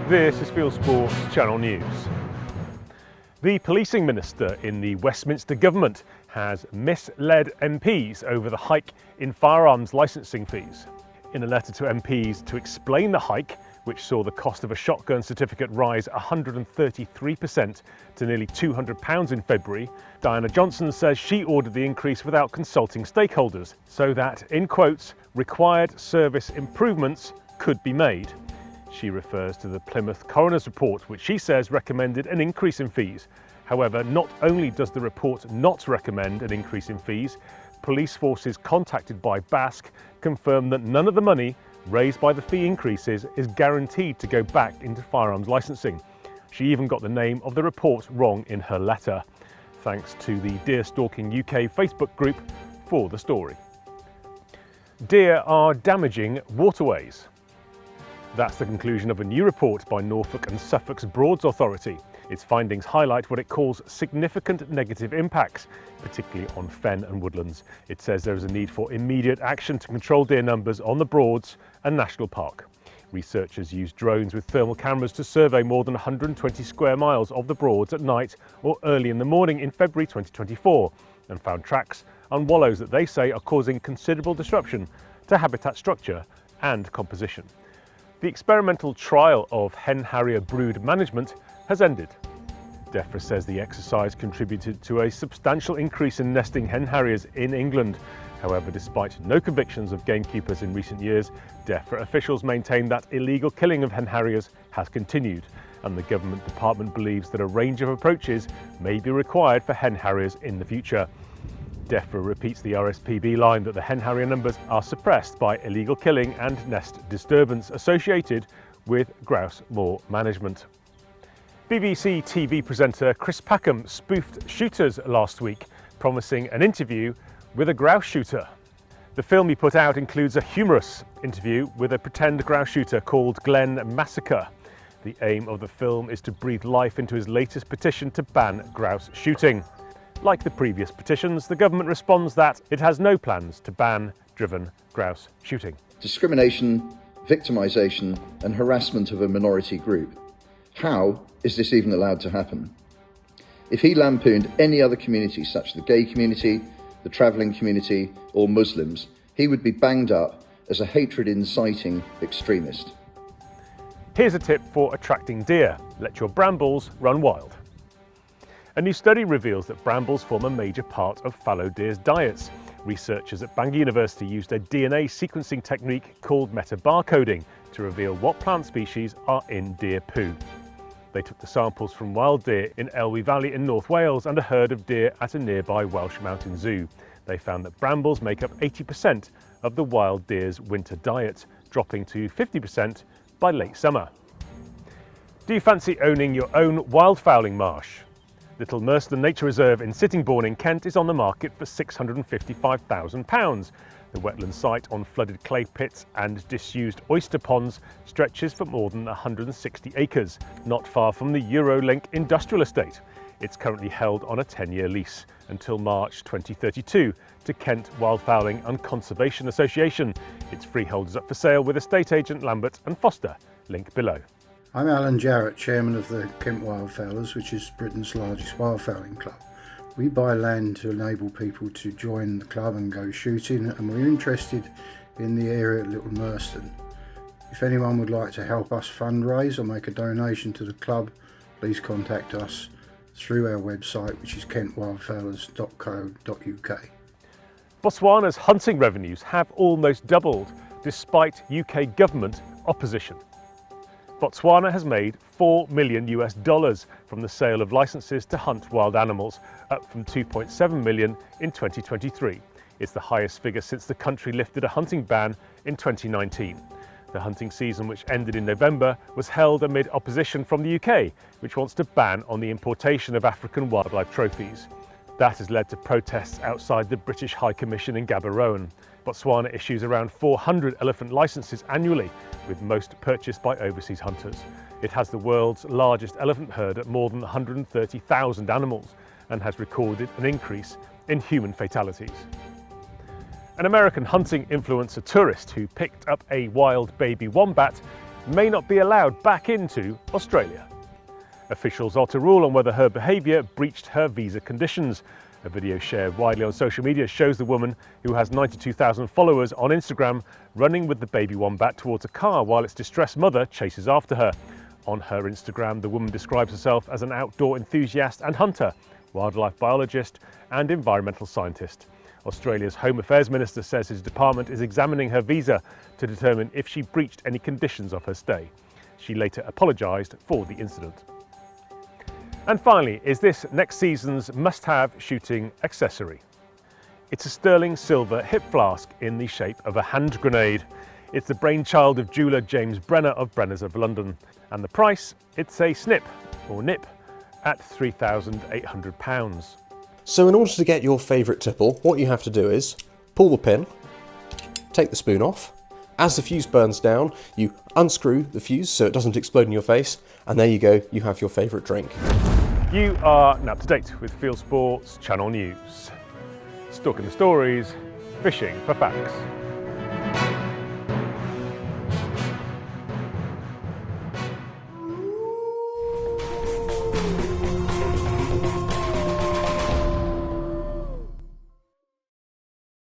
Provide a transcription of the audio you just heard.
This is Fieldsports Channel News. The policing minister in the Westminster government has misled MPs over the hike in firearms licensing fees. In a letter to MPs to explain the hike, which saw the cost of a shotgun certificate rise 133% to nearly £200 in February, Diana Johnson says she ordered the increase without consulting stakeholders, so that, in quotes, required service improvements could be made. She refers to the Plymouth Coroner's report, which she says recommended an increase in fees. However, not only does the report not recommend an increase in fees, police forces contacted by Basque confirm that none of the money raised by the fee increases is guaranteed to go back into firearms licensing. She even got the name of the report wrong in her letter. Thanks to the Deer Stalking UK Facebook group for the story. Deer are damaging waterways. That's the conclusion of a new report by Norfolk and Suffolk's Broads Authority. Its findings highlight what it calls significant negative impacts, particularly on fen and woodlands. It says there is a need for immediate action to control deer numbers on the Broads and National Park. Researchers used drones with thermal cameras to survey more than 120 square miles of the Broads at night or early in the morning in February 2024 and found tracks on wallows that they say are causing considerable disruption to habitat structure and composition. The experimental trial of hen harrier brood management has ended. DEFRA says the exercise contributed to a substantial increase in nesting hen harriers in England. However, despite no convictions of gamekeepers in recent years, DEFRA officials maintain that illegal killing of hen harriers has continued, and the government department believes that a range of approaches may be required for hen harriers in the future. DEFRA repeats the RSPB line that the hen harrier numbers are suppressed by illegal killing and nest disturbance associated with grouse moor management. BBC TV presenter Chris Packham spoofed shooters last week, promising an interview with a grouse shooter. The film he put out includes a humorous interview with a pretend grouse shooter called Glenn Massacre. The aim of the film is to breathe life into his latest petition to ban grouse shooting. Like the previous petitions, the government responds that it has no plans to ban driven grouse shooting. Discrimination, victimisation and harassment of a minority group. How is this even allowed to happen? If he lampooned any other community, such as the gay community, the travelling community or Muslims, he would be banged up as a hatred-inciting extremist. Here's a tip for attracting deer. Let your brambles run wild. A new study reveals that brambles form a major part of fallow deer's diets. Researchers at Bangor University used a DNA sequencing technique called metabarcoding to reveal what plant species are in deer poo. They took the samples from wild deer in Elwy Valley in North Wales and a herd of deer at a nearby Welsh mountain zoo. They found that brambles make up 80% of the wild deer's winter diet, dropping to 50% by late summer. Do you fancy owning your own wildfowling marsh? Little Merston Nature Reserve in Sittingbourne in Kent is on the market for £655,000. The wetland site on flooded clay pits and disused oyster ponds stretches for more than 160 acres, not far from the Eurolink industrial estate. It's currently held on a 10-year lease until March 2032 to Kent Wildfowling and Conservation Association. Its freehold is up for sale with estate agent Lambert and Foster. Link below. I'm Alan Jarrett, chairman of the Kent Wildfowlers, which is Britain's largest wildfowling club. We buy land to enable people to join the club and go shooting, and we're interested in the area at Little Merston. If anyone would like to help us fundraise or make a donation to the club, please contact us through our website, which is kentwildfowlers.co.uk. Botswana's hunting revenues have almost doubled despite UK government opposition. Botswana has made $4 million from the sale of licenses to hunt wild animals, up from 2.7 million in 2023. It's the highest figure since the country lifted a hunting ban in 2019. The hunting season, which ended in November, was held amid opposition from the UK, which wants to ban on the importation of African wildlife trophies. That has led to protests outside the British High Commission in Gaborone. Botswana issues around 400 elephant licenses annually, with most purchased by overseas hunters. It has the world's largest elephant herd at more than 130,000 animals and has recorded an increase in human fatalities. An American hunting influencer tourist who picked up a wild baby wombat may not be allowed back into Australia. Officials are to rule on whether her behaviour breached her visa conditions. A video shared widely on social media shows the woman, who has 92,000 followers on Instagram, running with the baby wombat towards a car while its distressed mother chases after her. On her Instagram, the woman describes herself as an outdoor enthusiast and hunter, wildlife biologist and environmental scientist. Australia's Home Affairs Minister says his department is examining her visa to determine if she breached any conditions of her stay. She later apologised for the incident. And finally, is this next season's must-have shooting accessory. It's a sterling silver hip flask in the shape of a hand grenade. It's the brainchild of jeweller James Brenner of Brenners of London. And the price? It's a snip, or nip, at £3,800. So in order to get your favourite tipple, what you have to do is pull the pin, take the spoon off. As the fuse burns down, you unscrew the fuse so it doesn't explode in your face, and there you go, you have your favourite drink. You are now up to date with Fieldsports Channel News. Stalking the stories, fishing for facts.